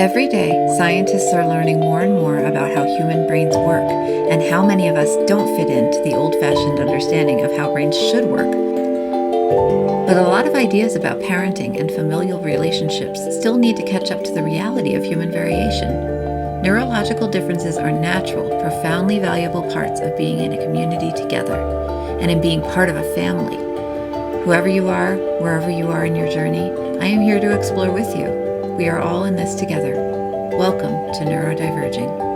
Every day, scientists are learning more and more about how human brains work and how many of us don't fit into the old-fashioned understanding of how brains should work. But a lot of ideas about parenting and familial relationships still need to catch up to the reality of human variation. Neurological differences are natural, profoundly valuable parts of being in a community together and in being part of a family. Whoever you are, wherever you are in your journey, I am here to explore with you. We are all in this together. Welcome to Neurodiverging.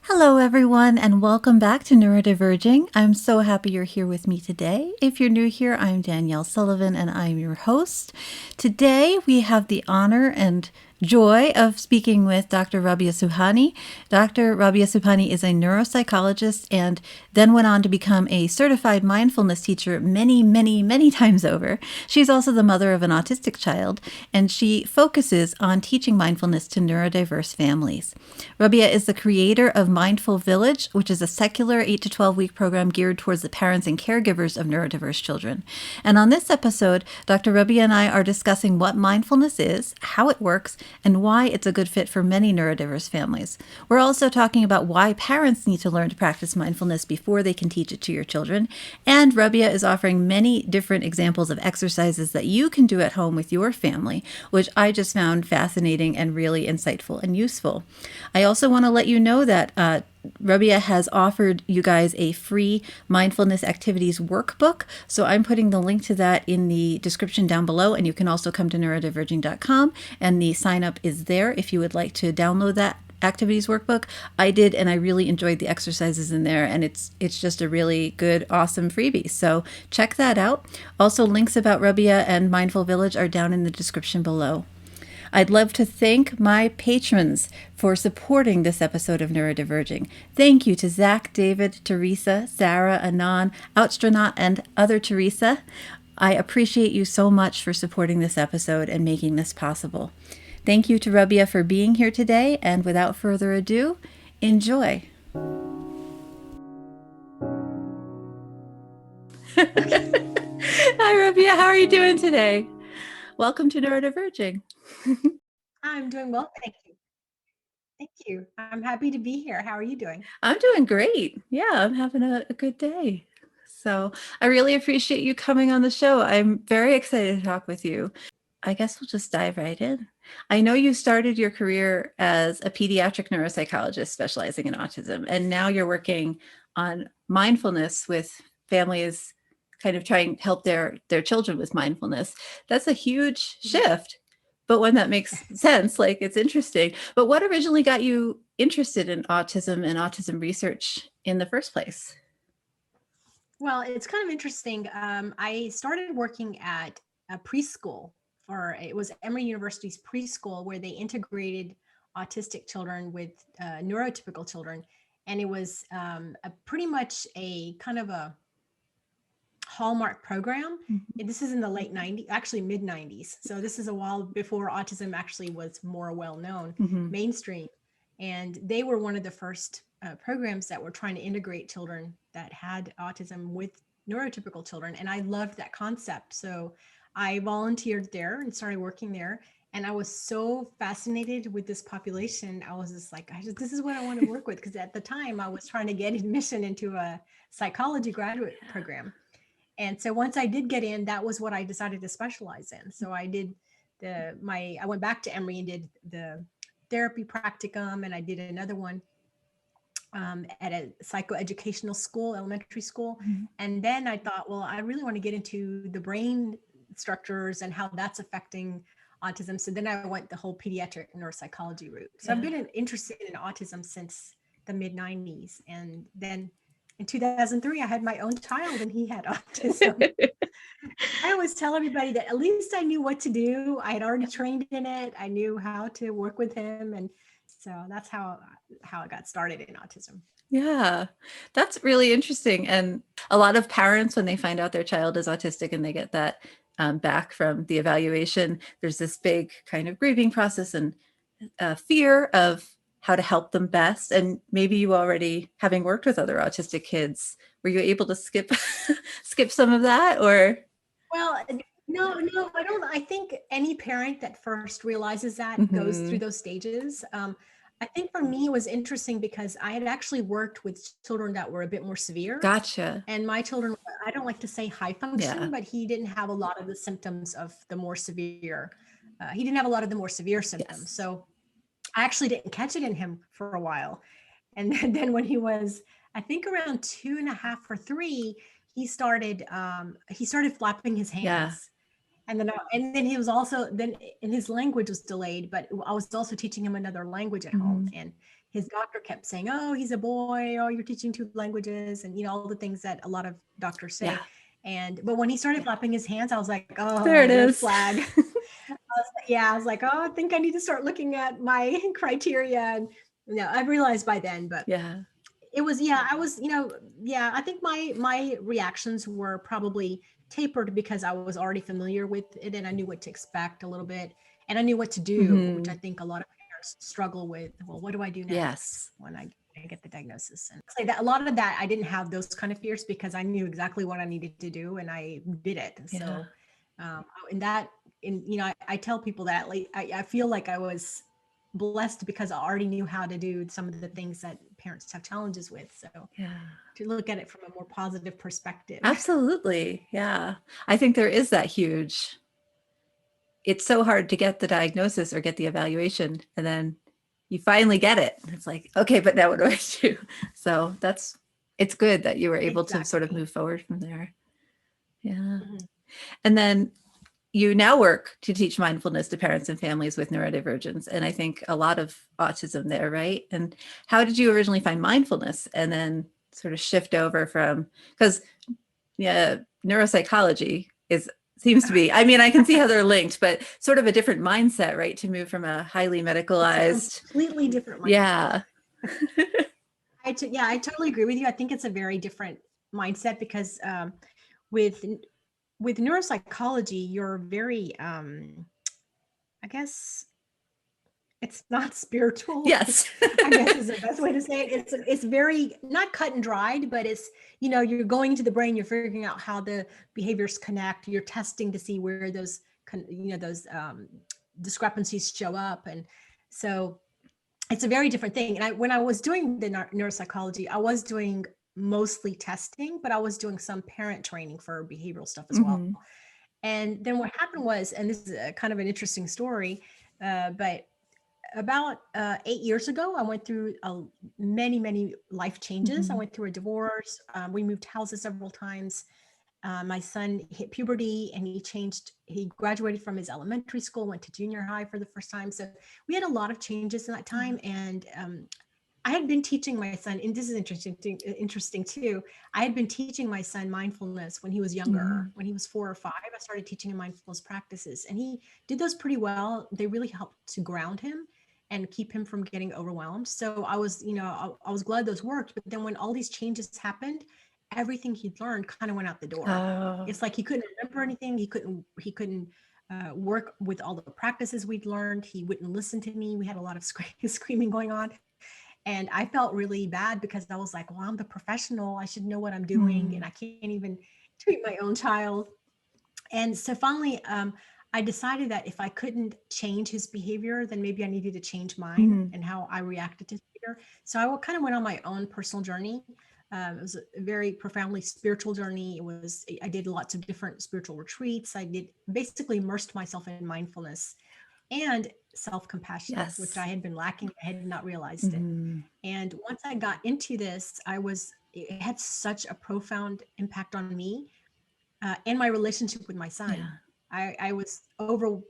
Hello, everyone, and welcome back to Neurodiverging. I'm so happy you're here with me today. If you're new here, I'm Danielle Sullivan, and I'm your host. Today, we have the honor and joy of speaking with Dr. Rabia Subhani. Dr. Rabia Subhani is a neuropsychologist and then went on to become a certified mindfulness teacher many times over. She's also the mother of an autistic child, and she focuses on teaching mindfulness to neurodiverse families. Rabia is the creator of Mindful Village, which is a secular 8 to 12 week program geared towards the parents and caregivers of neurodiverse children. And on this episode, Dr. Rabia and I are discussing what mindfulness is, how it works, and why it's a good fit for many neurodiverse families. We're also talking about why parents need to learn to practice mindfulness before they can teach it to your children. And Rabia is offering many different examples of exercises that you can do at home with your family, which I just found fascinating and really insightful and useful. I also want to let you know that Rabia has offered you guys a free mindfulness activities workbook. So I'm putting the link to that in the description down below. And you can also come to neurodiverging.com and the sign up is there if you would like to download that activities workbook. I did, and I really enjoyed the exercises in there. And it's just a really good, awesome freebie. So check that out. Also, links about Rabia and Mindful Village are down in the description below. I'd love to thank my patrons for supporting this episode of Neurodiverging. Thank you to Zach, David, Teresa, Sarah, Anon, Outstronaut, and other Teresa. I appreciate you so much for supporting this episode and making this possible. Thank you to Rabia for being here today, and without further ado, enjoy. Hi, Rabia. How are you doing today? Welcome to Neurodiverging. I'm doing well, thank you. Thank you. I'm happy to be here. How are you doing? I'm doing great. Yeah, I'm having a good day. So I really appreciate you coming on the show. I'm very excited to talk with you. I guess we'll just dive right in. I know you started your career as a pediatric neuropsychologist specializing in autism, and now you're working on mindfulness with families, kind of trying to help their children with mindfulness. That's a huge shift, but one that makes sense. Like, it's interesting. But what originally got you interested in autism and autism research in the first place? Well, it's kind of interesting. I started working at a preschool it was Emory University's preschool, where they integrated autistic children with neurotypical children. And it was pretty much a kind of a hallmark program. This is in the late 90s, actually mid 90s. So this is a while before autism actually was more well-known, mainstream. And they were one of the first programs that were trying to integrate children that had autism with neurotypical children. And I loved that concept. So I volunteered there and started working there. And I was so fascinated with this population. I was just like, this is what I want to work with. Because at the time I was trying to get admission into a psychology graduate program. And so once I did get in, that was what I decided to specialize in. So I did I went back to Emory and did the therapy practicum, and I did another one at a psychoeducational school, elementary school. And then I thought, well, I really want to get into the brain structures and how that's affecting autism. So then I went the whole pediatric neuropsychology route. So I've been interested in autism since the mid 90s. And then in 2003, I had my own child and he had autism. I always tell everybody that at least I knew what to do. I had already trained in it. I knew how to work with him. And So that's how it got started in autism. Yeah, that's really interesting. And a lot of parents, when they find out their child is autistic and they get that back from the evaluation, there's this big kind of grieving process and fear of how to help them best. And maybe you already, having worked with other autistic kids, were you able to skip skip some of that, or? Well, no, I don't. I think any parent that first realizes that goes through Mhm. those stages. I think for me, it was interesting because I had actually worked with children that were a bit more severe. Gotcha. And my children, I don't like to say high Yeah. function, but he didn't have a lot of the symptoms of the more severe. He didn't have a lot of the more severe symptoms. Yes. So I actually didn't catch it in him for a while. And then when he was, I think around 2.5 or 3, he started flapping his Yeah. hands. And then he was also then and his language was delayed, but I was also teaching him another language at home. Mhm. And his doctor kept saying, "Oh, he's a boy. Oh, you're teaching 2 languages," and all the things that a lot of doctors Yeah. say. But when he started flapping his hands, I was like, There "Oh, it red is. flag." I was like, "Oh, I think I need to start looking at my criteria." And I realized by then, but Yeah. it was, yeah, I was, yeah, I think my reactions were probably tapered because I was already familiar with it and I knew what to expect a little bit and I knew what to do, which I Mhm. think a lot of parents struggle with. Well, what do I do next Yes. when I get the diagnosis? And say that a lot of that I didn't have those kind of fears because I knew exactly what I needed to do and I did it. Yeah. So in that, I tell people that like I feel like I was blessed because I already knew how to do some of the things that parents have challenges with. So Yeah. to look at it from a more positive perspective. Absolutely. Yeah. I think there is that huge, it's so hard to get the diagnosis or get the evaluation. And then you finally get it. It's like, okay, but now what do I do? So it's good that you were able to sort of Exactly. move forward from there. Yeah. Mhm. And then you now work to teach mindfulness to parents and families with neurodivergence. And I think a lot of autism there, right? And how did you originally find mindfulness and then sort of shift over from, because yeah, neuropsychology seems to be, I mean, I can see how they're linked, but sort of a different mindset, right? To move from a highly It's a medicalized, completely different mindset. yeah. Yeah, I totally agree with you. I think it's a very different mindset because with with neuropsychology, you're very, I guess, it's not spiritual. Yes. I guess is the best way to say it. It's very not cut and dried, but it's you're going into the brain, you're figuring out how the behaviors connect, you're testing to see where those discrepancies show up, and so it's a very different thing. And when I was doing the neuropsychology, I was doing mostly testing, but I was doing some parent training for behavioral stuff as well. Hmm. And then what happened was, and this is a kind of an interesting story, but about 8 years ago, I went through many life changes. I Hmm. went through a divorce. We moved houses several times. My son hit puberty and he graduated from his elementary school, went to junior high for the first time. So we had a lot of changes in that time. And I had been teaching my son, and this is interesting too. I had been teaching my son mindfulness when he was younger. Hmm. When he was 4 or 5, I started teaching him mindfulness practices, and he did those pretty well. They really helped to ground him and keep him from getting overwhelmed. So I was glad those worked. But then when all these changes happened, everything he'd learned kind of went out the door. Oh, It's like he couldn't remember anything. He couldn't work with all the practices we'd learned. He wouldn't listen to me. We had a lot of screaming going on. And I felt really bad because I was like, well, I'm the professional. I should know what I'm doing. And mm. I can't even treat my own child. And so finally, I decided that if I couldn't change his behavior, then maybe I needed to change mine Hmm. and how I reacted to his behavior. So I kind of went on my own personal journey. It was a very profoundly spiritual journey. I did lots of different spiritual retreats. I did basically immersed myself in mindfulness and self-compassion, which I Yes. had been lacking. I had not realized it. Hmm. And once I got into this, it had such a profound impact on me and my relationship with my son. Yeah. I was overjoyed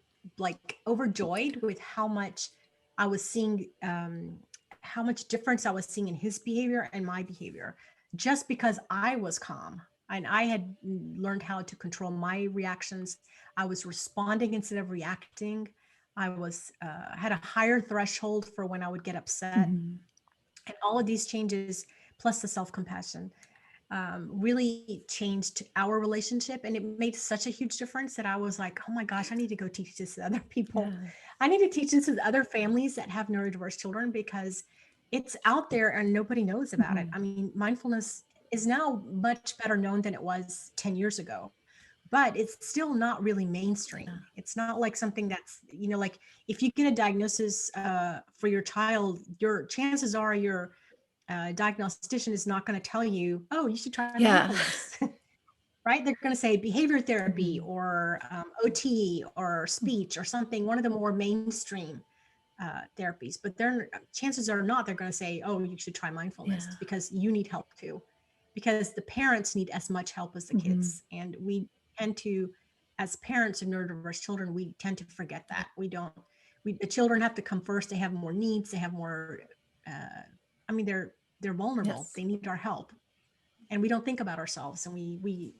with how much I was seeing, how much difference I was seeing in his behavior and my behavior, just because I was calm and I had learned how to control my reactions. I was responding instead of reacting. I was had a higher threshold for when I would get upset. Mm-hmm. And all of these changes, plus the self-compassion, really changed our relationship. And it made such a huge difference that I was like, oh my gosh, I need to go teach this to other people. Yeah. I need to teach this to other families that have neurodiverse children, because it's out there and nobody knows about it. Mm-hmm. I mean, mindfulness is now much better known than it was 10 years ago, but it's still not really Yeah. mainstream. It's not like something that's, like if you get a diagnosis for your child, your chances are your diagnostician is not going to tell you, oh, you should try Yeah. mindfulness, right? They're going to say behavior therapy Mm-hmm. or OT or speech or something, one of the more mainstream therapies. But chances are not they're going to say, oh, you should try mindfulness, Yeah. because you need help too, because the parents need as much help as the Mm-hmm. kids. And we tend to, as parents of neurodiverse children, we tend to forget Yeah. that. The children have to come first. They have more needs. They have more, I mean, they're vulnerable. Yes. They need our help, and we don't think about ourselves. And we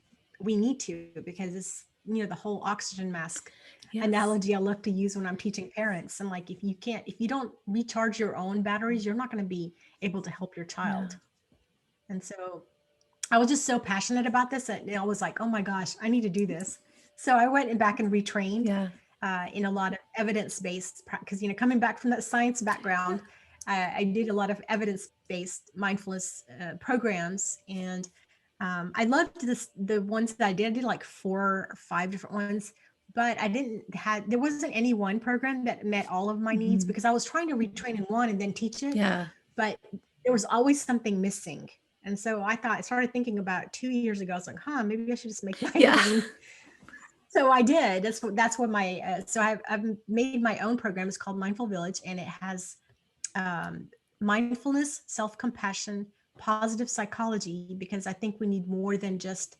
need to, because it's, the whole oxygen mask Yes. analogy I love to use when I'm teaching parents. And like, if you don't recharge your own batteries, you're not going to be able to help your Yeah. child. And so I was just so passionate about this that I was like, oh my gosh, I need to do this. So I went and back and retrained Yeah. in a lot of evidence-based, because, coming back from that science background, I did a lot of evidence-based mindfulness programs. And I loved the ones that I did. I did like 4 or 5 different ones, but there wasn't any one program that met all of my needs, Mm-hmm. because I was trying to retrain in one and then teach it, Yeah. but there was always something missing. And so I started thinking about 2 years ago. I was like, maybe I should just make my Yeah. own. So I did. That's what so I've made my own program. It's called Mindful Village, and it has um, mindfulness, self-compassion, positive psychology, because I think we need more than just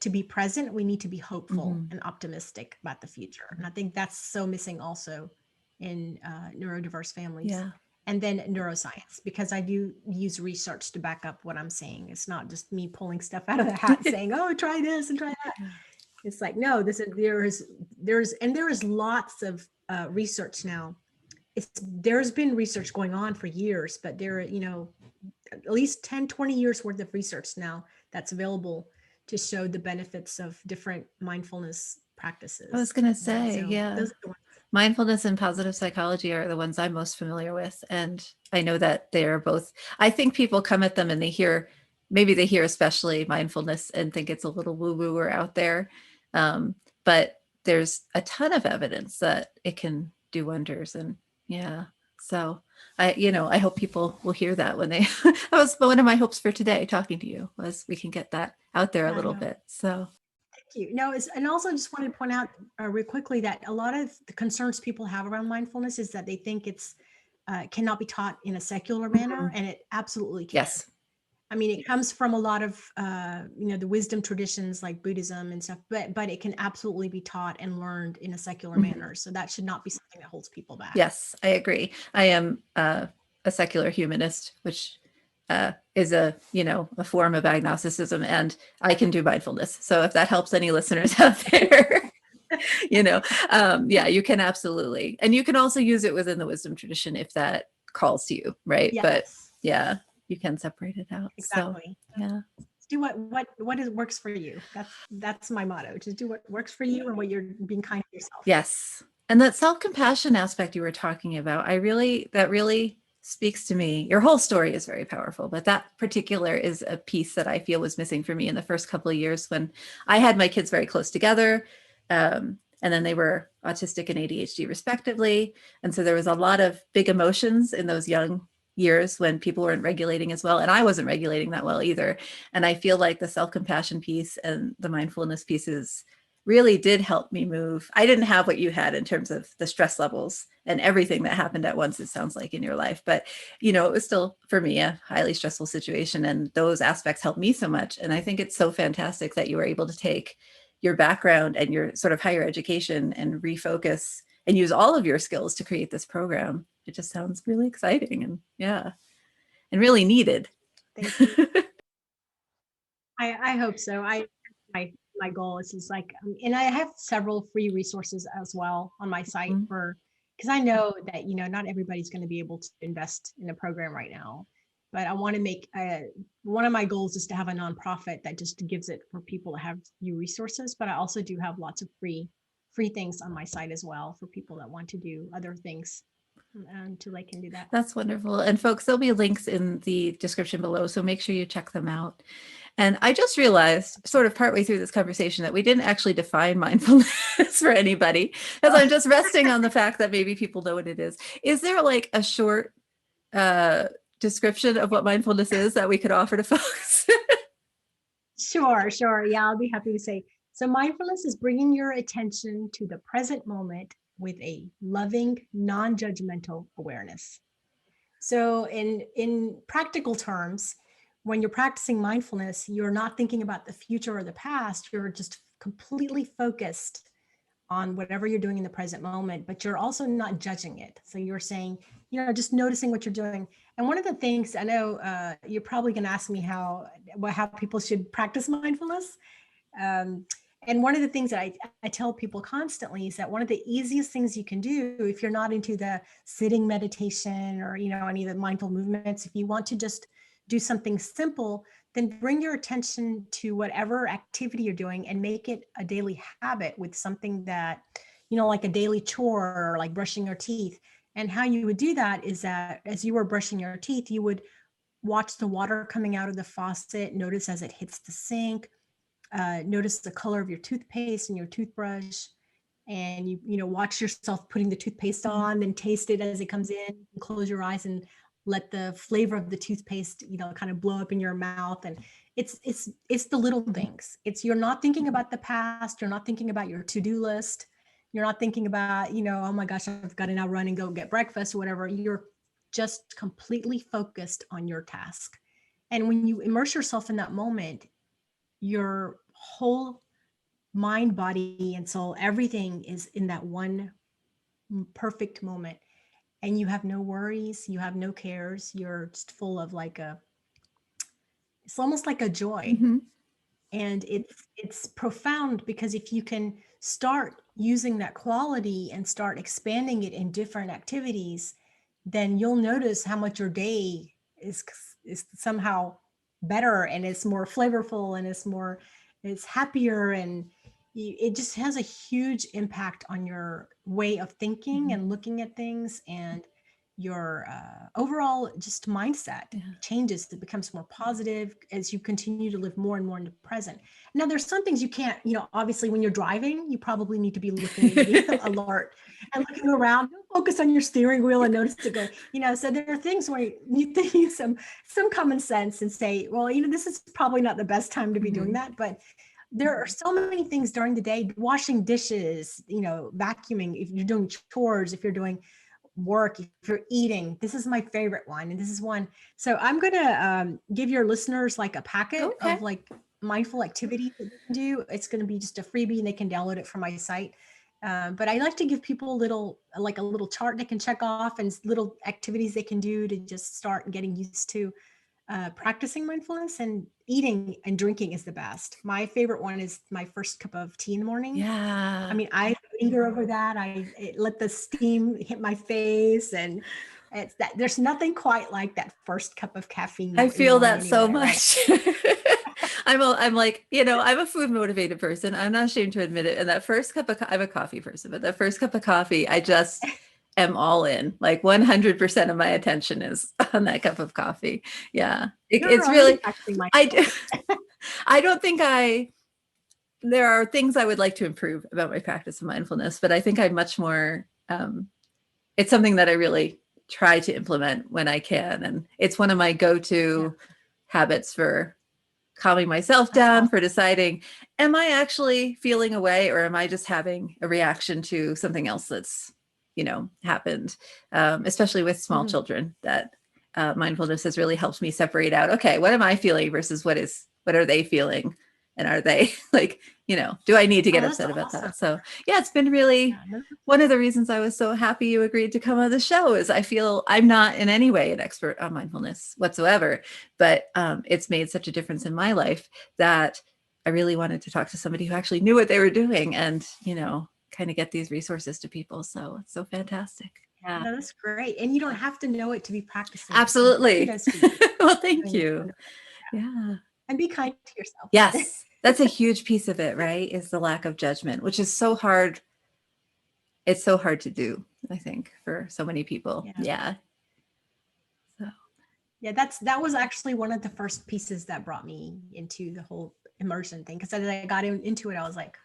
to be present. We need to be hopeful Mm-hmm. and optimistic about the future. And I think that's so missing also in neurodiverse families. Yeah. And then neuroscience, because I do use research to back up what I'm saying. It's not just me pulling stuff out of the hat saying, oh, try this and try that. Yeah. It's like, no, there is lots of research now. There's been research going on for years, but there, at least 10, 20 years worth of research now that's available to show the benefits of different mindfulness I was practices. going to And say, so yeah. those are the ones. Mindfulness and positive psychology are the ones I'm most familiar with. And I know that they are both, I think people come at them and maybe they hear especially mindfulness and think it's a little woo-woo or out there. But there's a ton of evidence that it can do wonders. And yeah, so I hope people will hear that when that was one of my hopes for today, talking to you, was we can get that out there a I little know. bit. So Thank you. No, and also just wanted to point out real quickly that a lot of the concerns people have around mindfulness is that they think it's cannot be taught in a secular manner, and it absolutely can. yes. I mean, it comes from a lot of the wisdom traditions like Buddhism and stuff, but it can absolutely be taught and learned in a secular manner. So that should not be something that holds people back. Yes, I agree. I am a secular humanist, which is a form of agnosticism, and I can do mindfulness. So if that helps any listeners out there, yeah, you can absolutely, and you can also use it within the wisdom tradition if that calls to you, right? Yes. But yeah, you can separate it out. Exactly. So yeah, do what works for you. That's my motto. Just do what works for you and what you're being kind to yourself. yes. And that self-compassion aspect you were talking about, that really speaks to me. Your whole story is very powerful, but that particular is a piece that I feel was missing for me in the first couple of years when I had my kids very close together. And then they were autistic and ADHD respectively. And so there was a lot of big emotions in those young years when people weren't regulating as well. And I wasn't regulating that well either. And I feel like the self-compassion piece and the mindfulness pieces really did help me move. I didn't have what you had in terms of the stress levels and everything that happened at once, it sounds like, in your life. But, it was still, for me, a highly stressful situation. And those aspects helped me so much. And I think it's so fantastic that you were able to take your background and your sort of higher education and refocus and use all of your skills to create this program. It just sounds really exciting and and really needed. Thank you. I hope so. My goal is just like, and I have several free resources as well on my site for because I know that, not everybody's going to be able to invest in a program right now. But I want to make one of my goals is to have a nonprofit that just gives it for people to have few resources. But I also do have lots of free things on my site as well for people that want to do other things until they can do that. That's wonderful. And folks, there'll be links in the description below, so make sure you check them out. And I just realized sort of partway through this conversation that we didn't actually define mindfulness for anybody, as I'm just resting on the fact that maybe people know what it is. Is there like a short description of what mindfulness is that we could offer to folks? Sure. Yeah, I'll be happy to say. So mindfulness is bringing your attention to the present moment with a loving, non-judgmental awareness. So in practical terms, when you're practicing mindfulness, you're not thinking about the future or the past. You're just completely focused on whatever you're doing in the present moment, but you're also not judging it. So you're saying, just noticing what you're doing. And one of the things I know you're probably going to ask me how people should practice mindfulness. And one of the things that I tell people constantly is that one of the easiest things you can do if you're not into the sitting meditation or, any of the mindful movements, if you want to just do something simple, then bring your attention to whatever activity you're doing and make it a daily habit with something that, like a daily chore or like brushing your teeth. And how you would do that is that as you were brushing your teeth, you would watch the water coming out of the faucet, notice as it hits the sink, notice the color of your toothpaste and your toothbrush, and you watch yourself putting the toothpaste on, then taste it as it comes in, and close your eyes and let the flavor of the toothpaste kind of blow up in your mouth. And it's the little things. You're not thinking about the past, you're not thinking about your to-do list, you're not thinking about oh my gosh, I've got to now run and go get breakfast or whatever. You're just completely focused on your task. And when you immerse yourself in that moment, your whole mind, body, and soul, everything is in that one perfect moment. And you have no worries, you have no cares. You're just full of it's almost like a joy. Mm-hmm. And it's profound, because if you can start using that quality and start expanding it in different activities, then you'll notice how much your day is somehow better, and it's more flavorful, and it's happier, and it just has a huge impact on your way of thinking and looking at things, and your overall just mindset changes. It becomes more positive as you continue to live more and more in the present. Now, there's some things you can't, obviously when you're driving, you probably need to be looking alert and looking around. Don't focus on your steering wheel and notice it go, so there are things where you need to use some common sense and say, well, this is probably not the best time to be doing that. But there are so many things during the day: washing dishes, vacuuming, if you're doing chores, if you're doing work, if you're eating. This is my favorite one, and this is one. So I'm gonna give your listeners like a packet of like mindful activities that they can do. It's going to be just a freebie, and they can download it from my site. But I like to give people a little chart they can check off, and little activities they can do to just start getting used to practicing mindfulness. And eating and drinking is the best. My favorite one is my first cup of tea in the morning. Yeah. I mean, I linger over that. Let the steam hit my face, and it's that there's nothing quite like that first cup of caffeine. I feel that so much. I'm like, I'm a food motivated person. I'm not ashamed to admit it. And that first cup of, I'm a coffee person, but that first cup of coffee, I just am all in. Like 100% of my attention is on that cup of coffee. Yeah. It's really, I don't think there are things I would like to improve about my practice of mindfulness, but I think I'm much more, it's something that I really try to implement when I can. And it's one of my go-to habits for calming myself down, for deciding, am I actually feeling a way, or am I just having a reaction to something else that's, happened, especially with small children, that mindfulness has really helped me separate out, okay, what am I feeling versus what are they feeling? And are they like, do I need to get upset about that? So yeah, it's been really one of the reasons I was so happy you agreed to come on the show is I feel I'm not in any way an expert on mindfulness whatsoever, but it's made such a difference in my life that I really wanted to talk to somebody who actually knew what they were doing and, kind of get these resources to people. So it's so fantastic. Yeah. No, that's great. And you don't have to know it to be practicing. Absolutely. Kudos to you. Well, thank Doing you. wonderful. Yeah. And be kind to yourself. Yes. That's a huge piece of it, right? Is the lack of judgment, which is so hard. It's so hard to do, I think, for so many people. Yeah. So. Yeah, that was actually one of the first pieces that brought me into the whole immersion thing. Because as I got into it, I was like,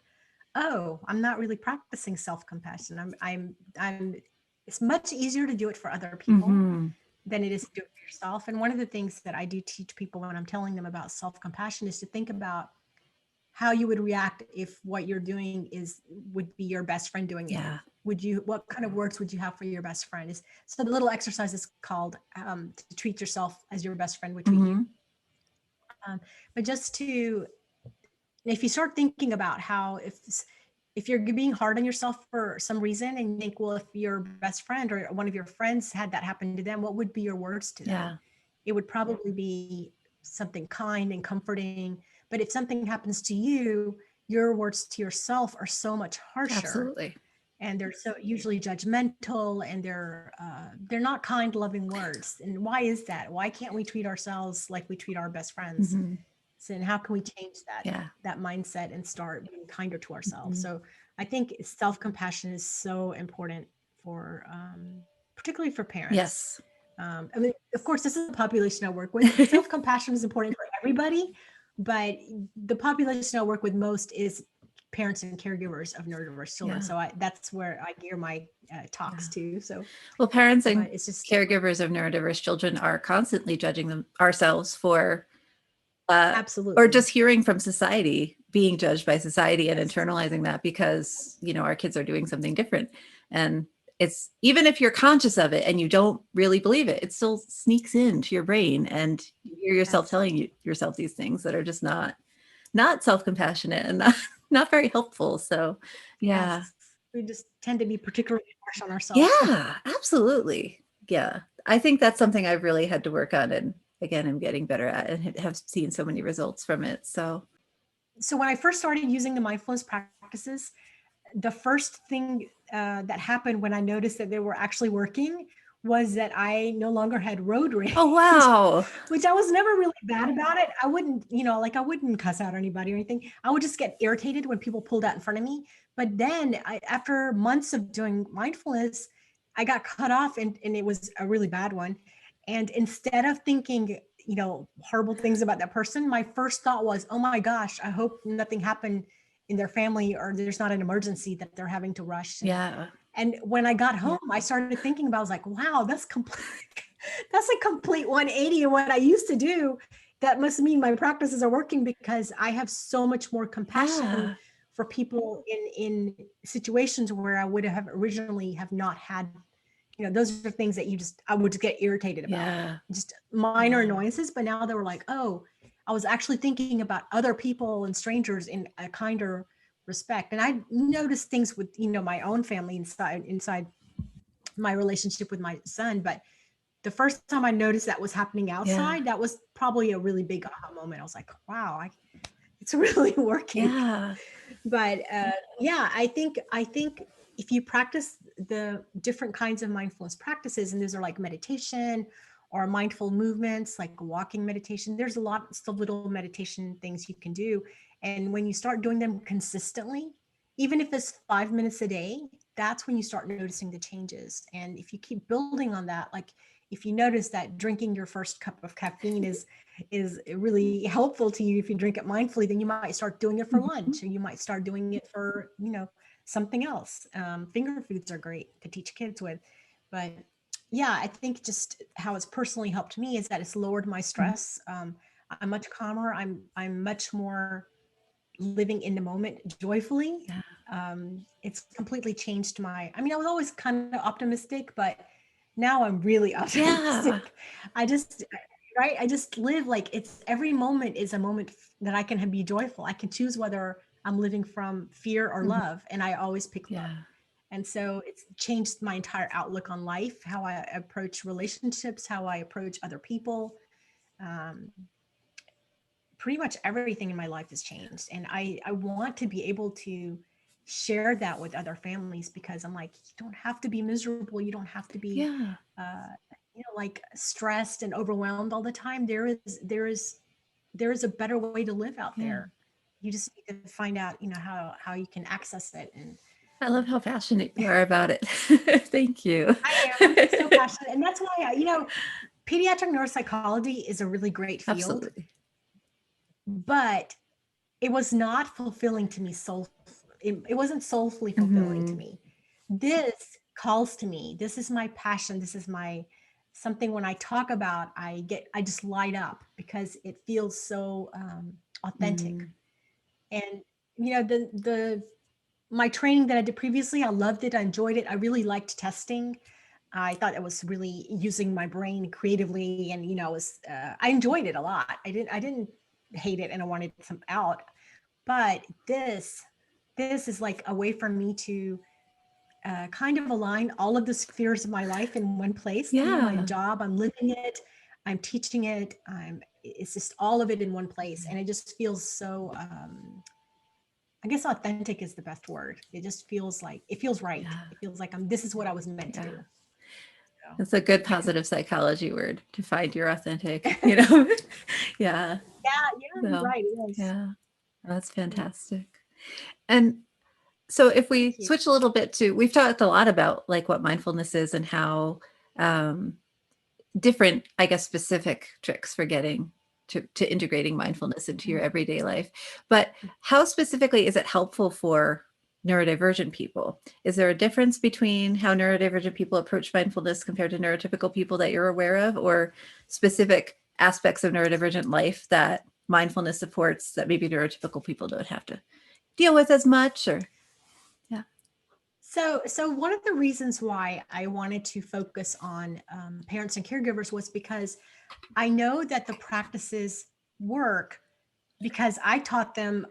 oh, I'm not really practicing self-compassion. I'm it's much easier to do it for other people than it is to do it for yourself. And one of the things that I do teach people when I'm telling them about self-compassion is to think about how you would react if what you're doing would be your best friend doing it. Yeah. What kind of words would you have for your best friend? So the little exercise is called to treat yourself as your best friend would treat you. But just to, if you start thinking about how if you're being hard on yourself for some reason and you think, well, if your best friend or one of your friends had that happen to them, what would be your words to them? Yeah. It would probably be something kind and comforting. But if something happens to you, your words to yourself are so much harsher. Absolutely. And they're so usually judgmental, and they're not kind, loving words. And why is that? Why can't we treat ourselves like we treat our best friends? So, and how can we change that mindset and start being kinder to ourselves? So I think self-compassion is so important for, particularly for parents. Yes. I mean, of course, this is the population I work with. Self-compassion is important for everybody, but the population I work with most is parents and caregivers of neurodiverse children. So that's where I gear my talks to. So, well, parents and caregivers of neurodiverse children are constantly judging ourselves for, absolutely, or just hearing from society, being judged by society and internalizing that because, our kids are doing something different. And it's, even if you're conscious of it and you don't really believe it, it still sneaks into your brain, and you hear yourself telling yourself these things that are just not self-compassionate and not very helpful. So we just tend to be particularly harsh on ourselves. Yeah, absolutely. Yeah. I think that's something I've really had to work on, and again, I'm getting better at, and have seen so many results from it. So when I first started using the mindfulness practices, the first thing that happened when I noticed that they were actually working was that I no longer had road rage. Oh, wow. Which I was never really bad about it. I wouldn't, I wouldn't cuss out anybody or anything. I would just get irritated when people pulled out in front of me. But then after months of doing mindfulness, I got cut off, and it was a really bad one. And instead of thinking, horrible things about that person, my first thought was, oh my gosh, I hope nothing happened in their family, or there's not an emergency that they're having to rush. And when I got home, I started thinking about, I was like, wow, that's a complete 180 of what I used to do. That must mean my practices are working, because I have so much more compassion for people in situations where I would have originally have not had, those are things that I would just get irritated about, just minor annoyances. But now they were like, oh, I was actually thinking about other people and strangers in a kinder respect. And I noticed things with, my own family inside my relationship with my son. But the first time I noticed that was happening outside, that was probably a really big aha moment. I was like, wow, it's really working. But I think if you practice the different kinds of mindfulness practices, and those are like meditation or mindful movements, like walking meditation, there's a lot of little meditation things you can do. And when you start doing them consistently, even if it's 5 minutes a day, that's when you start noticing the changes. And if you keep building on that, like if you notice that drinking your first cup of caffeine is really helpful to you, if you drink it mindfully, then you might start doing it for lunch, or you might start doing it for, something else. Finger foods are great to teach kids with. But I think just how it's personally helped me is that it's lowered my stress. I'm much calmer. I'm much more living in the moment joyfully. It's completely changed I was always kind of optimistic, but now I'm really optimistic. I just live like every moment is a moment that I can be joyful. I can choose whether I'm living from fear or love, and I always pick love. And so it's changed my entire outlook on life, how I approach relationships, how I approach other people. Pretty much everything in my life has changed. And I want to be able to share that with other families, because I'm like, you don't have to be miserable. You don't have to be, Yeah. like stressed and overwhelmed all the time. There is a better way to live out Yeah. there. You just need to find out, how you can access it. And I love how passionate you are about it. Thank you. I'm just so passionate. And that's why, pediatric neuropsychology is a really great field, Absolutely. but it was not fulfilling to me. It wasn't soulfully fulfilling to Hmm. me. This calls to me. This is my passion. This is my something. When I talk about, I just light up because it feels so authentic. Mm. And the my training that I did previously, I loved it. I enjoyed it. I really liked testing. I thought it was really using my brain creatively, and I enjoyed it a lot. I didn't hate it, and I wanted some out. But this is like a way for me to kind of align all of the spheres of my life in one place. My Yeah. job, I'm living it, I'm teaching it, it's just all of it in one place, and it just feels so. I guess authentic is the best word. It feels right. Yeah. It feels like this is what I was meant to Yeah. do. So, It's a good positive psychology word to find your authentic, Yeah. yeah, you're So, right. It is. yeah, that's Yeah, fantastic. And so if thank we you. switch a little bit to, we've talked a lot about like what mindfulness is and how um, different, I guess, specific tricks for getting to integrating mindfulness into your Mhm. everyday life. But how specifically is it helpful for neurodivergent people? Is there a difference between how neurodivergent people approach mindfulness compared to neurotypical people that you're aware of, or specific aspects of neurodivergent life that mindfulness supports that maybe neurotypical people don't have to deal with as much? Or yeah. So one of the reasons why I wanted to focus on parents and caregivers was because I know that the practices work, because I taught them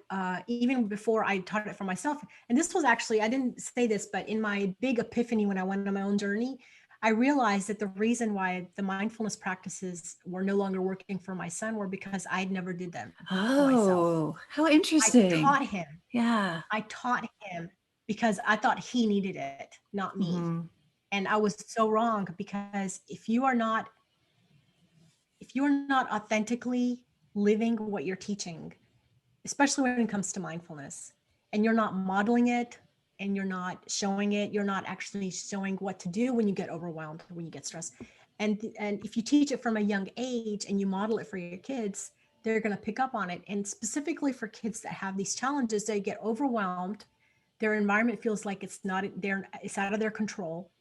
even before I taught it for myself. And this was actually, I didn't say this, but in my big epiphany when I went on my own journey, I realized that the reason why the mindfulness practices were no longer working for my son were because I never did them for myself. Oh, how I interesting. taught him. Yeah. I taught him because I thought he needed it, not me. Mhm. And I was so wrong, because if you are not authentically living what you're teaching, especially when it comes to mindfulness, and you're not modeling it, and you're not showing it, you're not actually showing what to do when you get overwhelmed, when you get stressed. And if you teach it from a young age and you model it for your kids, they're going to pick up on it. And specifically for kids that have these challenges, they get overwhelmed. Their environment feels like it's out of their control.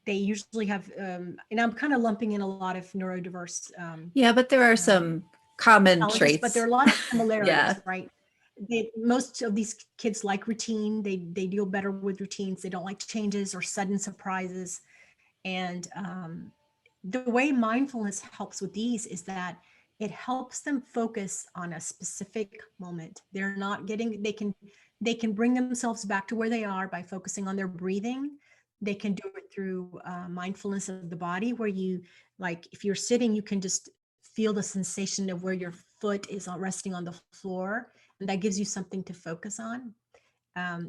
They usually have, and I'm kind of lumping in a lot of neurodiverse Yeah, but there are um, some common challenges, but there are traits. a lot of similarities, Yeah. right? Most of these kids like routine. They deal better with routines. They don't like changes or sudden surprises. And the way mindfulness helps with these is that it helps them focus on a specific moment. They're not getting. They can bring themselves back to where they are by focusing on their breathing. They can do it through mindfulness of the body, where you, like, if you're sitting, you can just feel the sensation of where your foot is resting on the floor, and that gives you something to focus on.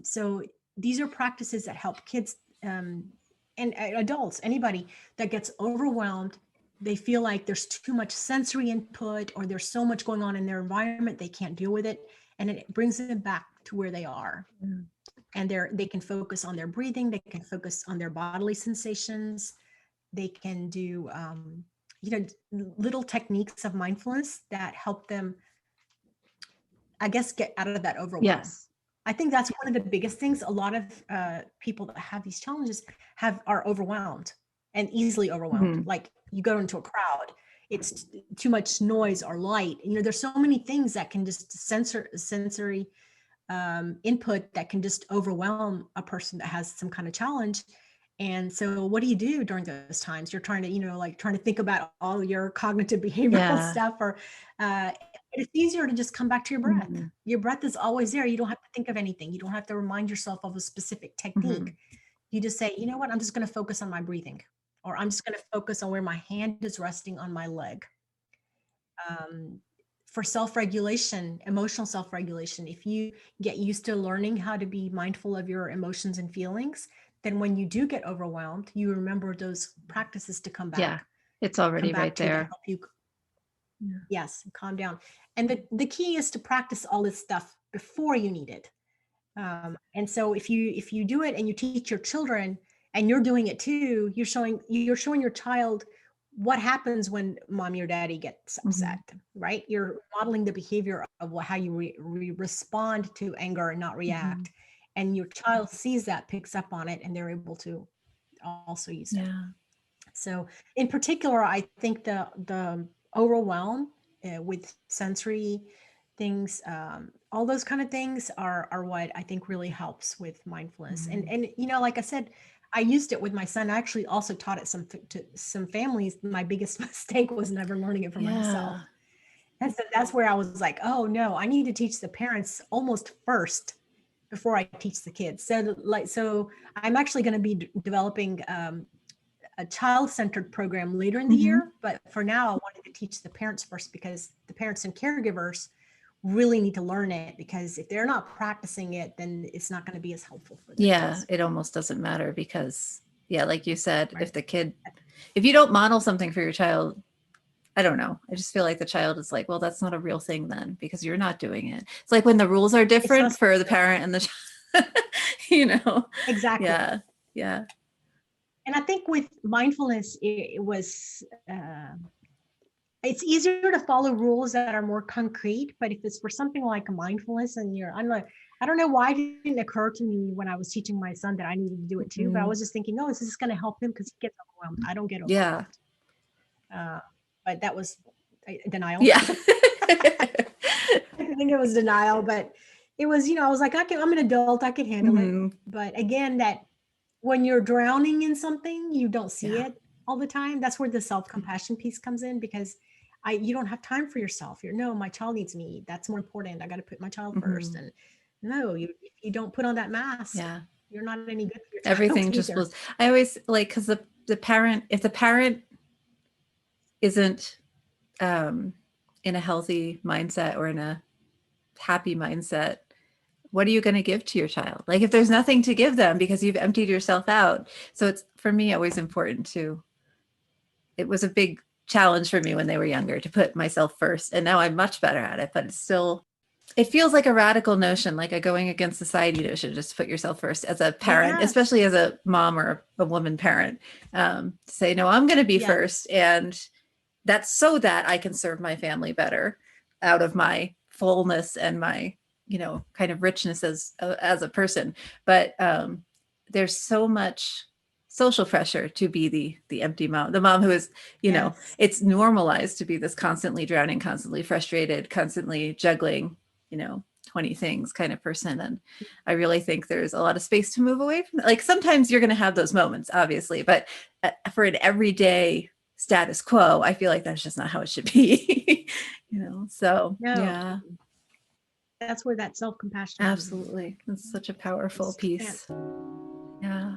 So these are practices that help kids, and adults, anybody that gets overwhelmed. They feel like there's too much sensory input, or there's so much going on in their environment, they can't deal with it, and it brings them back to where they are. Mm. And they can focus on their breathing, they can focus on their bodily sensations, they can do little techniques of mindfulness that help them, I guess, get out of that overwhelm. Yes. I think that's one of the biggest things. A lot of people that have these challenges are overwhelmed, and easily overwhelmed. Mhm. Like, you go into a crowd, it's too much noise or light. There's so many things that can just sensory input that can just overwhelm a person that has some kind of challenge. And so what do you do during those times? You're trying to, like, trying to think about all your cognitive behavioral Yeah. stuff, or it's easier to just come back to your breath. Mhm. Your breath is always there. You don't have to think of anything. You don't have to remind yourself of a specific technique. Mhm. You just say, you know what, I'm just going to focus on my breathing, or I'm just going to focus on where my hand is resting on my leg. Um, for self-regulation, emotional self-regulation. If you get used to learning how to be mindful of your emotions and feelings, then when you do get overwhelmed, you remember those practices to come Yeah. back. It's already Come back right to there. help you. Yes, calm down. And the key is to practice all this stuff before you need it. And so if you do it and you teach your children and you're doing it too, you're showing your child what happens when mommy or daddy gets upset, right? You're modeling the behavior of how you respond to anger and not react. And your child sees that, picks up on it, and they're able to also use it. So in particular, I think the overwhelm with sensory things, all those kind of things are what I think really helps with mindfulness. And you know, like I said, I used it with my son. I actually also taught it to some families. My biggest mistake was never learning it for myself. And so that's where I was like, oh no, I need to teach the parents almost first before I teach the kids. So I'm actually going to be developing a child-centered program later in the year, but for now I wanted to teach the parents first, because the parents and caregivers really need to learn it, because if they're not practicing it, then it's not going to be as helpful for their kids. It almost doesn't matter, because like you said, if you don't model something for your child, I don't know, I just feel like the child is like, well, that's not a real thing then, because you're not doing it. It's like when the rules are different for the parent and the child, you know. Exactly. Yeah. And I think with mindfulness, it's easier to follow rules that are more concrete. But if it's for something like mindfulness, and I don't know why it didn't occur to me when I was teaching my son that I needed to do it too. But I was just thinking, oh, is this going to help him? Because he gets overwhelmed. I don't get overwhelmed. But that was denial. I think it was denial, but it was, I was like, I'm an adult, I can handle it. But again, that when you're drowning in something, you don't see it all the time. That's where the self-compassion piece comes in, because you don't have time for yourself. No, my child needs me. That's more important. I got to put my child first. And no, if you don't put on that mask, you're not any good for your child. Everything just was, I always like, because the parent, if the parent isn't in a healthy mindset or in a happy mindset, what are you going to give to your child? Like, if there's nothing to give them because you've emptied yourself out. So it's, for me, always important it was a big challenge for me when they were younger to put myself first. And now I'm much better at it, but it's still, it feels like a radical notion, like a going against society notion, just to put yourself first as a parent, especially as a mom or a woman parent, to say, no, I'm going to be first. And that's so that I can serve my family better out of my fullness and my, kind of richness as a person. But there's so much social pressure to be the empty mom, the mom who is, it's normalized to be this constantly drowning, constantly frustrated, constantly juggling, 20 things kind of person. And I really think there's a lot of space to move away from that. Like, sometimes you're going to have those moments, obviously, but for an everyday status quo, I feel like that's just not how it should be. So no. That's where that self-compassion absolutely is. It's such a powerful piece. Yeah.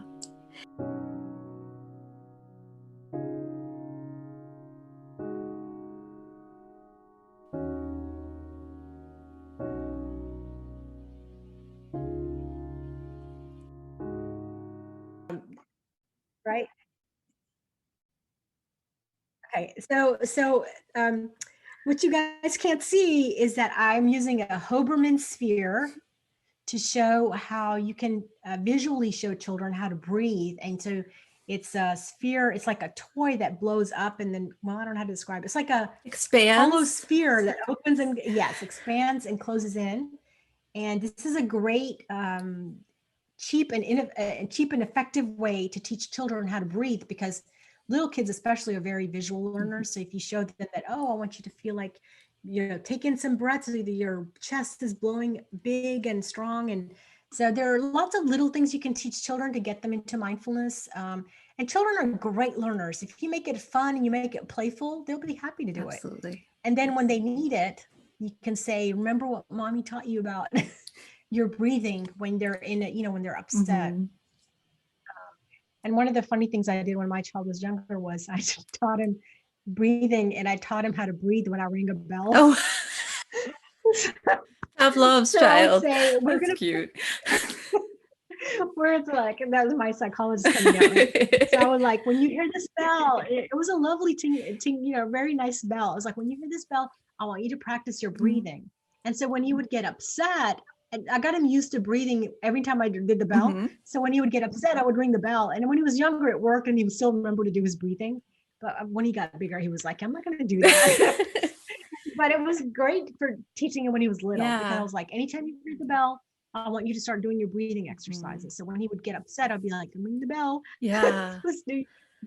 Right. Okay. So what you guys can't see is that I'm using a Hoberman sphere to show how you can visually show children how to breathe. And so it's a sphere. It's like a toy that blows up and then, I don't know how to describe it. It's like a hollow sphere that opens and expands and closes in. And this is a great cheap and effective way to teach children how to breathe, because little kids especially are very visual learners. So if you show them that, I want you to feel like, take in some breaths, either your chest is blowing big and strong. And so there are lots of little things you can teach children to get them into mindfulness. And children are great learners. If you make it fun and you make it playful, they'll be happy to do it. And then when they need it, you can say, remember what mommy taught you about your breathing when they're in it, when they're upset. And one of the funny things I did when my child was younger was I taught him breathing, and I taught him how to breathe when I rang a bell. Pavlov's So I would child. say we're That's going cute. where it's like, and that was my psychologist coming out, right? So I was like, when you hear this bell, it was a lovely very nice bell. I was like, when you hear this bell, I want you to practice your breathing. And so when he would get upset, and I got him used to breathing every time I did the bell. Mm-hmm. So when he would get upset, I would ring the bell. And when he was younger, it worked, and he would still remember to do his breathing. But when he got bigger, he was like, I'm not going to do that. But it was great for teaching him when he was little, because I was like, anytime you hear the bell, I want you to start doing your breathing exercises. So when he would get upset, I'd be like, ring the bell. Yeah. Let's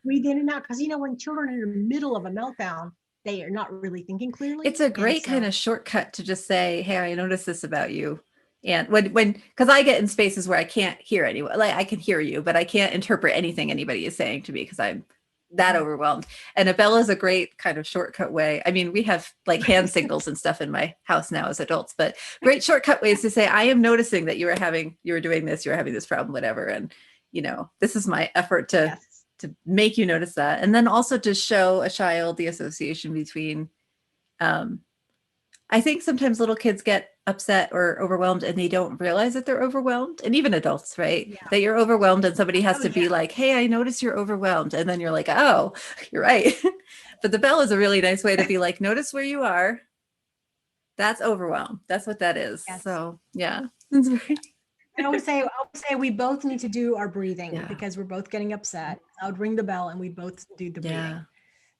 breathe in and out. Because when children are in the middle of a meltdown, they are not really thinking clearly. It's a great kind of shortcut to just say, hey, I noticed this about you. And because I get in spaces where I can't hear anyone, like I can hear you, but I can't interpret anything anybody is saying to me because I'm that overwhelmed. And a bell is a great kind of shortcut way. I mean, we have like hand signals and stuff in my house now as adults, but great shortcut ways to say, I am noticing that you were doing this, you were having this problem, whatever. And, this is my effort to make you notice that. And then also to show a child the association between, I think sometimes little kids get upset or overwhelmed and they don't realize that they're overwhelmed. And even adults, right? Yeah. That you're overwhelmed and somebody has to be like, hey, I notice you're overwhelmed. And then you're like, oh, you're right. But the bell is a really nice way to be like, notice where you are. That's overwhelm. That's what that is. Yes. So yeah. I would say we both need to do our breathing because we're both getting upset. I would ring the bell and we both do the breathing.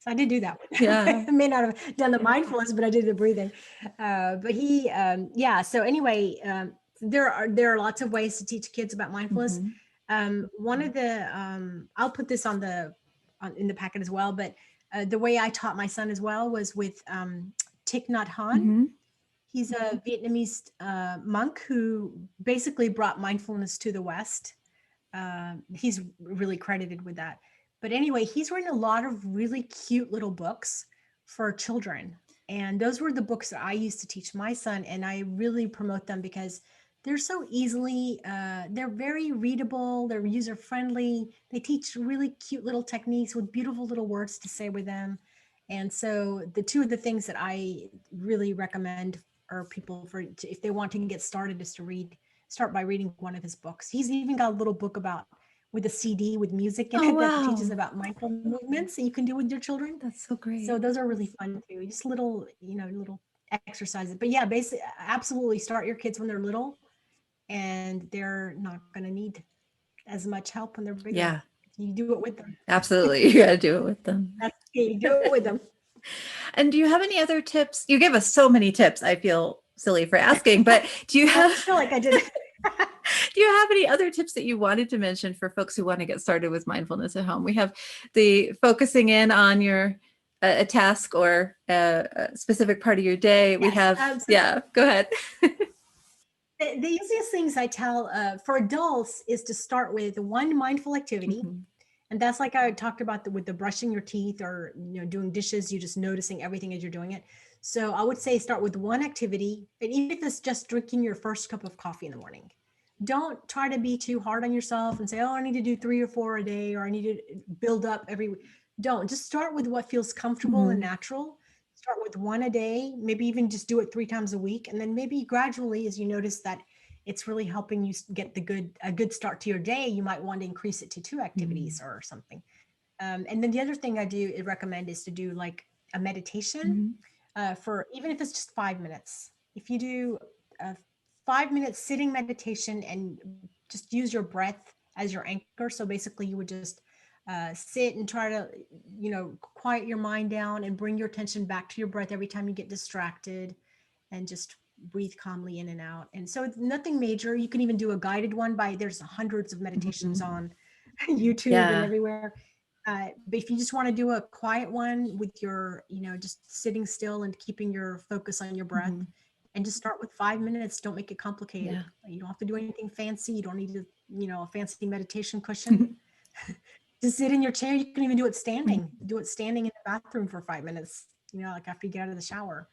So I did do that one. Yeah. I may not have done the mindfulness, but I did the breathing. But he, So anyway, there are lots of ways to teach kids about mindfulness. Mm-hmm. One of the, I'll put this in the packet as well. But the way I taught my son as well was with Thich Nhat Hanh. Mm-hmm. He's a Vietnamese monk who basically brought mindfulness to the West. He's really credited with that. But anyway, he's written a lot of really cute little books for children. And those were the books that I used to teach my son. And I really promote them because they're so easily, they're very readable, they're user-friendly. They teach really cute little techniques with beautiful little words to say with them. And so the two of the things that I really recommend are people if they want to get started is to start by reading one of his books. He's even got a little book with a CD with music in it that teaches about mindful movements that you can do with your children. That's so great. So those are really fun too. Just little exercises. But yeah, basically, absolutely start your kids when they're little, and they're not going to need as much help when they're bigger. Yeah, you do it with them. Absolutely, you got to do it with them. You do it with them. And do you have any other tips? You give us so many tips. I feel silly for asking, but do you have? I feel like I did. Do you have any other tips that you wanted to mention for folks who want to get started with mindfulness at home? We have the focusing in on your a task or a specific part of your day. Yes, we have, absolutely. Go ahead. The easiest things I tell for adults is to start with one mindful activity. Mm-hmm. And that's like I talked about with the brushing your teeth or doing dishes, you're just noticing everything as you're doing it. So I would say start with one activity, and even if it's just drinking your first cup of coffee in the morning. Don't try to be too hard on yourself and say, oh, I need to do 3 or 4 a day, or I need to build up every week. Don't. Just start with what feels comfortable and natural. Start with 1 a day, maybe even just do it 3 times a week. And then maybe gradually, as you notice that it's really helping you get a good start to your day, you might want to increase it to 2 activities or something. And then the other thing I recommend is to do like a meditation for, even if it's just 5 minutes. If you do 5 minutes sitting meditation and just use your breath as your anchor. So basically you would just sit and try to, quiet your mind down and bring your attention back to your breath every time you get distracted, and just breathe calmly in and out. And so it's nothing major. You can even do a guided one there's hundreds of meditations on YouTube and everywhere. But if you just want to do a quiet one with your, just sitting still and keeping your focus on your breath, and just start with 5 minutes. Don't make it complicated. Yeah. You don't have to do anything fancy. You don't need to, a fancy meditation cushion. Just sit in your chair. You can even do it standing. Do it standing in the bathroom for 5 minutes, like after you get out of the shower.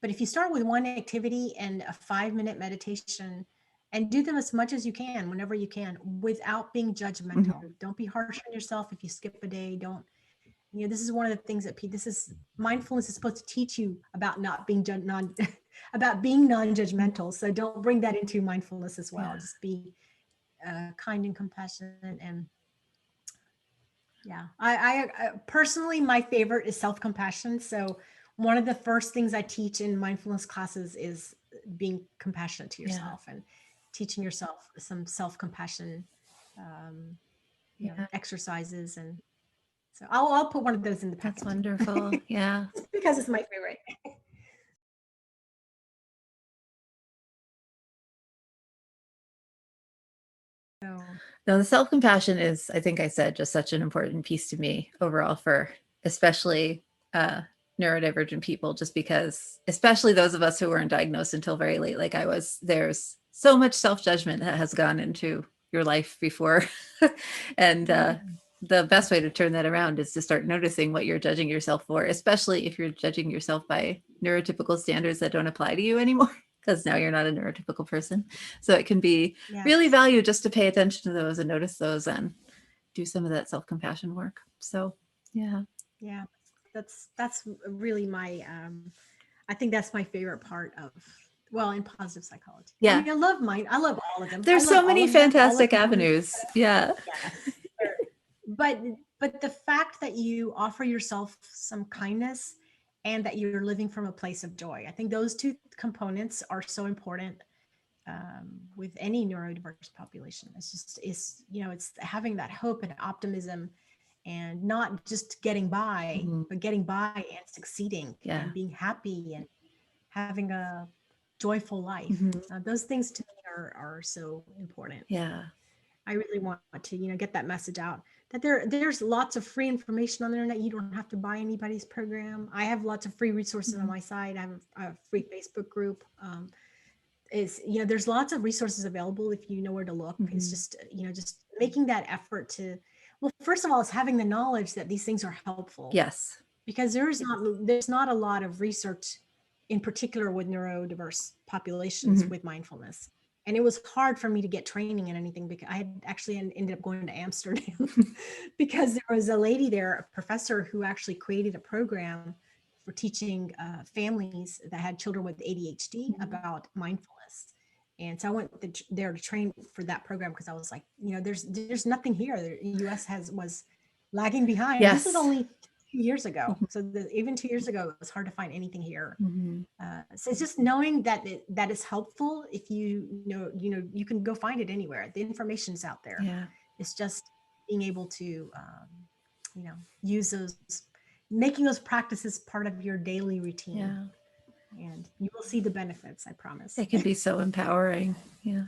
But if you start with one activity and a 5-minute meditation, and do them as much as you can, whenever you can, without being judgmental. Don't be harsh on yourself if you skip a day. Don't, this is one of the things that mindfulness is supposed to teach you about not being about being non-judgmental. So don't bring that into mindfulness as well. Yeah. Just be kind and compassionate. And yeah, I personally, my favorite is self-compassion. So one of the first things I teach in mindfulness classes is being compassionate to yourself and teaching yourself some self-compassion exercises. And so I'll put one of those in the packet. That's wonderful. Yeah. Because it's my favorite. No, the self-compassion is, I think I said, just such an important piece to me overall for especially neurodivergent people, just because, especially those of us who weren't diagnosed until very late, like I was, there's so much self-judgment that has gone into your life before. And the best way to turn that around is to start noticing what you're judging yourself for, especially if you're judging yourself by neurotypical standards that don't apply to you anymore, because now you're not a neurotypical person. So it can be really valued just to pay attention to those and notice those and do some of that self-compassion work. So yeah. That's really my I think that's my favorite part of, well, in positive psychology. Yeah. I mean, I love all of them. There's so many fantastic avenues. Yeah. But the fact that you offer yourself some kindness and that you're living from a place of joy, I think those two components are so important with any neurodiverse population. It's having that hope and optimism and not just getting by, but getting by and succeeding and being happy and having a joyful life. Those things to me are so important. Yeah. I really want to, get that message out that there's lots of free information on the internet. You don't have to buy anybody's program. I have lots of free resources on my site. I have a free Facebook group. There's lots of resources available if you know where to look. It's just, just making that effort to, well, first of all, it's having the knowledge that these things are helpful. Yes. Because there's not a lot of research in particular with neurodiverse populations with mindfulness. And it was hard for me to get training in anything because I had actually ended up going to Amsterdam because there was a lady there, a professor, who actually created a program for teaching families that had children with ADHD about mindfulness. And so I went there to train for that program because I was like, there's nothing here. The US was lagging behind. Yes. This is only 2 years ago. So even 2 years ago, it was hard to find anything here. So it's just knowing that that is helpful. If you can go find it anywhere. The information's out there. Yeah. It's just being able to, use those, making those practices part of your daily routine. Yeah. And you will see the benefits, I promise. It can be so empowering. Yeah.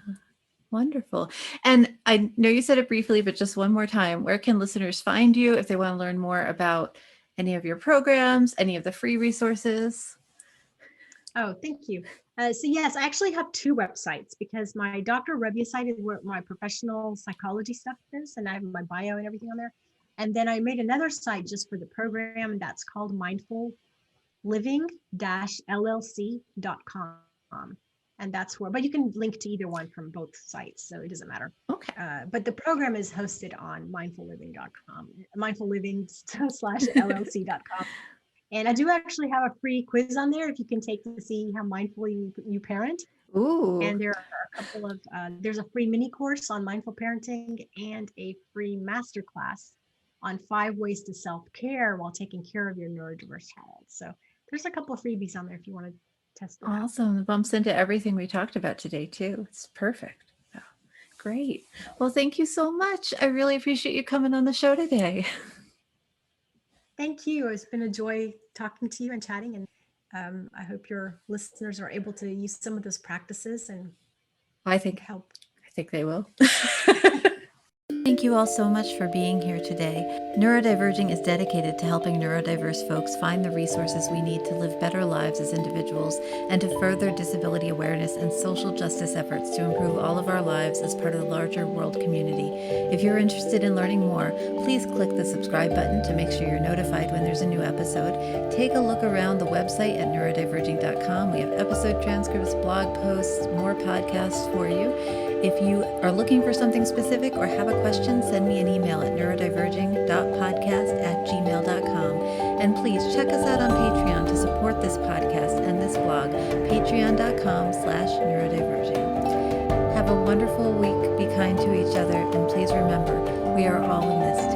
Wonderful. And I know you said it briefly, but just one more time, where can listeners find you if they want to learn more about any of your programs, any of the free resources? Oh, thank you. So yes, I actually have 2 websites because my Dr. Rabia site is where my professional psychology stuff is, and I have my bio and everything on there. And then I made another site just for the program, and that's called mindful-living-llc.com. And that's where, but you can link to either one from both sites, so it doesn't matter. Okay. But the program is hosted on mindfulliving.com, mindfulliving/llc.com. And I do actually have a free quiz on there if you can take to see how mindful you parent. Ooh. And there are a couple of, there's a free mini course on mindful parenting and a free masterclass on 5 ways to self-care while taking care of your neurodiverse child. So there's a couple of freebies on there if you want to test it out. Awesome. It bumps into everything we talked about today too. It's perfect. Oh, great. Well, thank you so much. I really appreciate you coming on the show today. Thank you. It's been a joy talking to you and chatting. And I hope your listeners are able to use some of those practices and help. I think they will. Thank you all so much for being here today. Neurodiverging is dedicated to helping neurodiverse folks find the resources we need to live better lives as individuals and to further disability awareness and social justice efforts to improve all of our lives as part of the larger world community. If you're interested in learning more, please click the subscribe button to make sure you're notified when there's a new episode. Take a look around the website at neurodiverging.com. We have episode transcripts, blog posts, more podcasts for you. If you are looking for something specific or have a question, send me an email at neurodiverging.podcast@gmail.com. And please check us out on Patreon to to support this podcast and this blog, patreon.com/neurodiverging. Have a wonderful week. Be kind to each other. And please remember, we are all in this